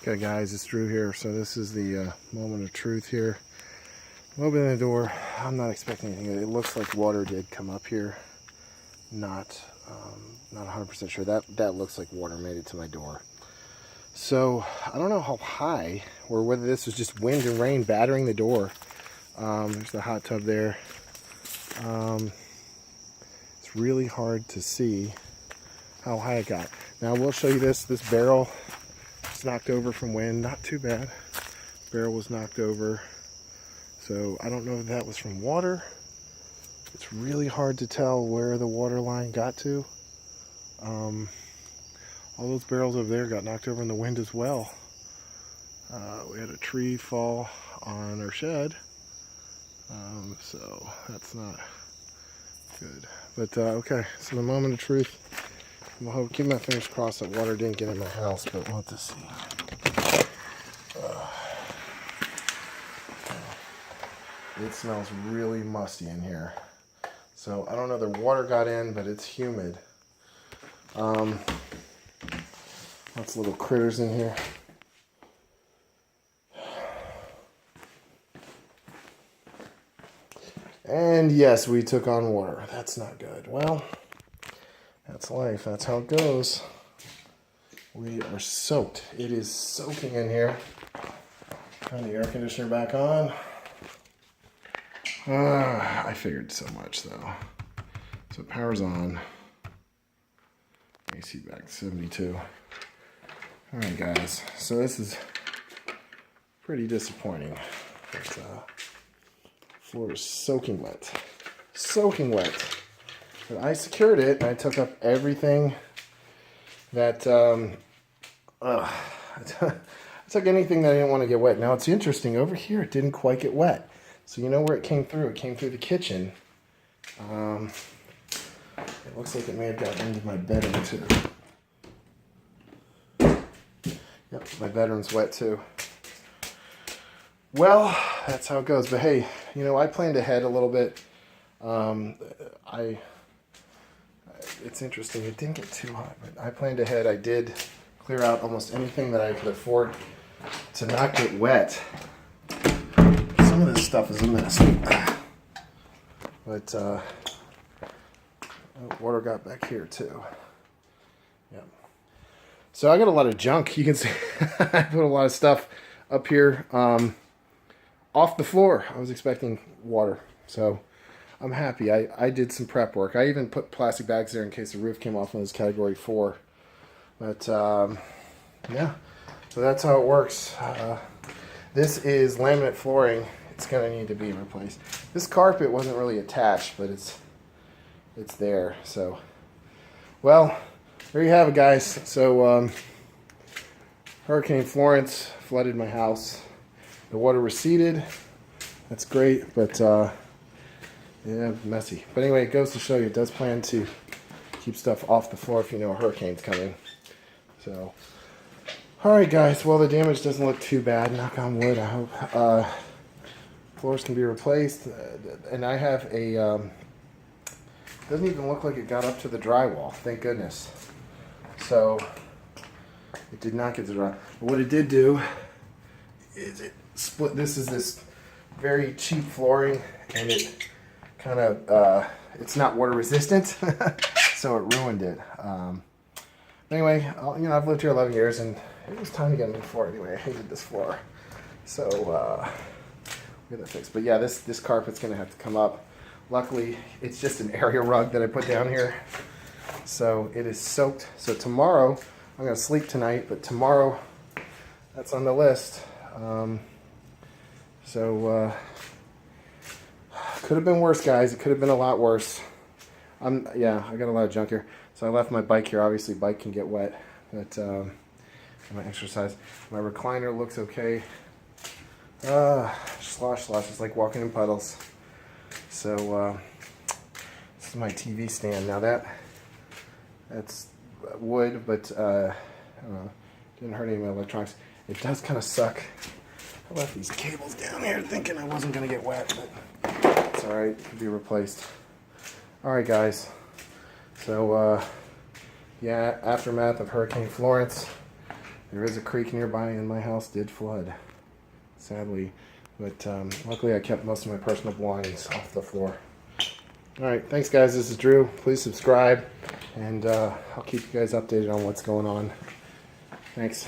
Okay guys, it's Drew here. So this is the moment of truth here. I'm opening the door. I'm not expecting anything. It looks like water did come up here. Not 100% sure. That looks like water made it to my door. So I don't know how high or whether this was just wind and rain battering the door. There's the hot tub there. It's really hard to see how high it got. Now I will show you this barrel. It's knocked over from wind, not too bad. Barrel was knocked over. So I don't know if that was from water. It's really hard to tell where the water line got to. All those barrels over there got knocked over in the wind as well. We had a tree fall on our shed. So that's not good. But okay, so the moment of truth. I'll keep my fingers crossed that water didn't get in my house, but we'll have to see. It smells really musty in here. So I don't know, the water got in, but it's humid. Lots of little critters in here. And yes, we took on water. That's not good. Well, that's life. That's how it goes. We are soaked. It is soaking in here. Turn the air conditioner back on. I figured so much though. So power's on. AC back to 72. Alright guys, so this is pretty disappointing. But, floor is soaking wet. Soaking wet. But I secured it, and I took up everything that, I took anything that I didn't want to get wet. Now, it's interesting, over here, it didn't quite get wet. So you know where it came through? It came through the kitchen. It looks like it may have gotten into my bedroom, too. Yep, my bedroom's wet, too. Well, that's how it goes. But hey, you know, I planned ahead a little bit. It's interesting, it didn't get too hot, but I planned ahead. I did clear out almost anything that I could afford to not get wet. Some of this stuff is a mess. But water got back here too. Yep. So I got a lot of junk. You can see I put a lot of stuff up here off the floor. I was expecting water, so I'm happy. I did some prep work. I even put plastic bags there in case the roof came off and it was category 4. But yeah, so that's how it works. This is laminate flooring. It's gonna need to be replaced. This carpet wasn't really attached, but it's there. So, well, there you have it, guys. So Hurricane Florence flooded my house. The water receded. That's great, but yeah, messy. But anyway, it goes to show you, it does plan to keep stuff off the floor if you know a hurricane's coming. So, alright guys, well the damage doesn't look too bad, knock on wood, I hope. Floors can be replaced, and I have a, doesn't even look like it got up to the drywall, thank goodness. So, it did not get to dry. But what it did do is it split, this very cheap flooring, and it kind of, it's not water resistant, so it ruined it. Anyway, you know, I've lived here 11 years, and it was time to get a new floor anyway. I hated this floor. So, we'll get that fixed. But yeah, this carpet's going to have to come up. Luckily, it's just an area rug that I put down here. So, it is soaked. So tomorrow, I'm going to sleep tonight, but tomorrow, that's on the list. Could have been worse, guys. It could have been a lot worse. Yeah, I got a lot of junk here. So I left my bike here. Obviously, bike can get wet. But my exercise. My recliner looks okay. Slosh. It's like walking in puddles. So this is my TV stand. Now that's wood, but I don't know. Didn't hurt any of my electronics. It does kind of suck. I left these cables down here thinking I wasn't going to get wet, but it's alright. It can be replaced. Alright, guys. So, yeah, aftermath of Hurricane Florence. There is a creek nearby, and my house did flood, sadly. But luckily, I kept most of my personal belongings off the floor. All right, thanks, guys. This is Drew. Please subscribe, and I'll keep you guys updated on what's going on. Thanks.